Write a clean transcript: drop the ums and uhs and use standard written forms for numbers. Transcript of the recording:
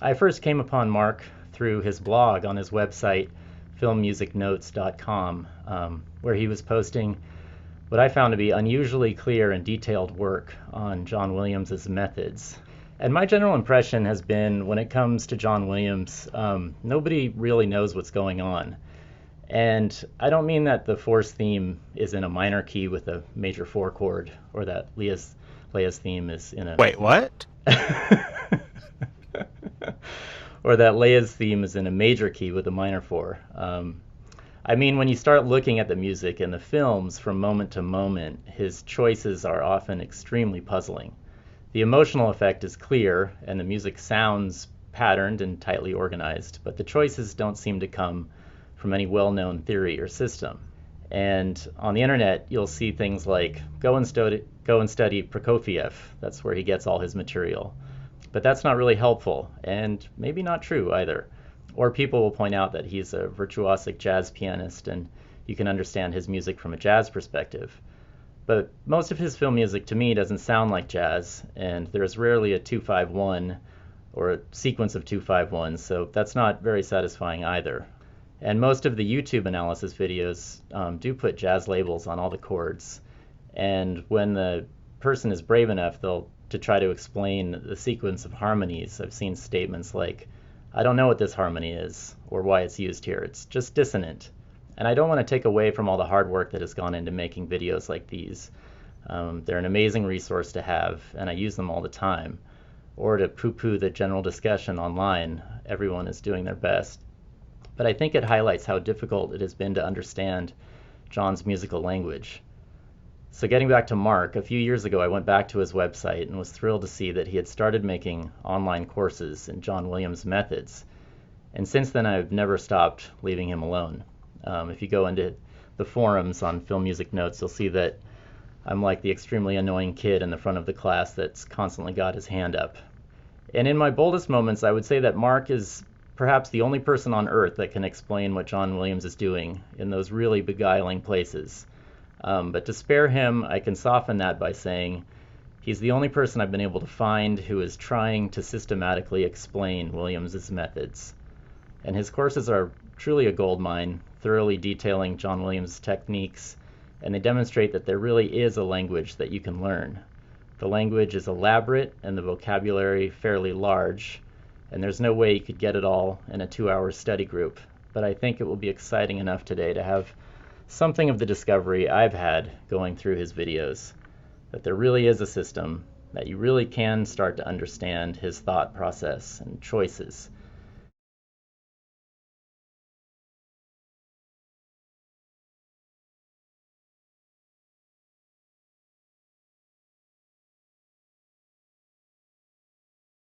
I first came upon Mark through his blog on his website, filmmusicnotes.com, where he was posting what I found to be unusually clear and detailed work on John Williams's methods. And my general impression has been when it comes to John Williams, nobody really knows what's going on. And I don't mean that the Force theme is in a minor key with a major 4 chord, or that Leia's theme is in a Wait, what? or that Leia's theme is in a major key with a minor 4. I mean, when you start looking at the music in the films from moment to moment, his choices are often extremely puzzling. The emotional effect is clear, and the music sounds patterned and tightly organized, but the choices don't seem to come from any well-known theory or system. And on the internet, you'll see things like go and study Prokofiev. That's where he gets all his material. But that's not really helpful, and maybe not true either. Or people will point out that he's a virtuosic jazz pianist and you can understand his music from a jazz perspective. But most of his film music to me doesn't sound like jazz, and there's rarely a 2-5-1 or a sequence of 2-5-1s, so that's not very satisfying either. And most of the YouTube analysis videos do put jazz labels on all the chords. And when the person is brave enough, they'll to try to explain the sequence of harmonies. I've seen statements like, I don't know what this harmony is or why it's used here. It's just dissonant. And I don't want to take away from all the hard work that has gone into making videos like these. They're an amazing resource to have, and I use them all the time. Or to poo-poo the general discussion online. Everyone is doing their best. But I think it highlights how difficult it has been to understand John's musical language. So getting back to Mark, a few years ago I went back to his website and was thrilled to see that he had started making online courses in John Williams' methods. And since then I've never stopped leaving him alone. If you go into the forums on Film Music Notes, you'll see that I'm like the extremely annoying kid in the front of the class that's constantly got his hand up. And in my boldest moments, I would say that Mark is perhaps the only person on earth that can explain what John Williams is doing in those really beguiling places. But to spare him, I can soften that by saying he's the only person I've been able to find who is trying to systematically explain Williams's methods. And his courses are truly a goldmine, thoroughly detailing John Williams' techniques, and they demonstrate that there really is a language that you can learn. The language is elaborate and the vocabulary fairly large, and there's no way you could get it all in a 2-hour study group. But I think it will be exciting enough today to have something of the discovery I've had going through his videos, that there really is a system, that you really can start to understand his thought process and choices,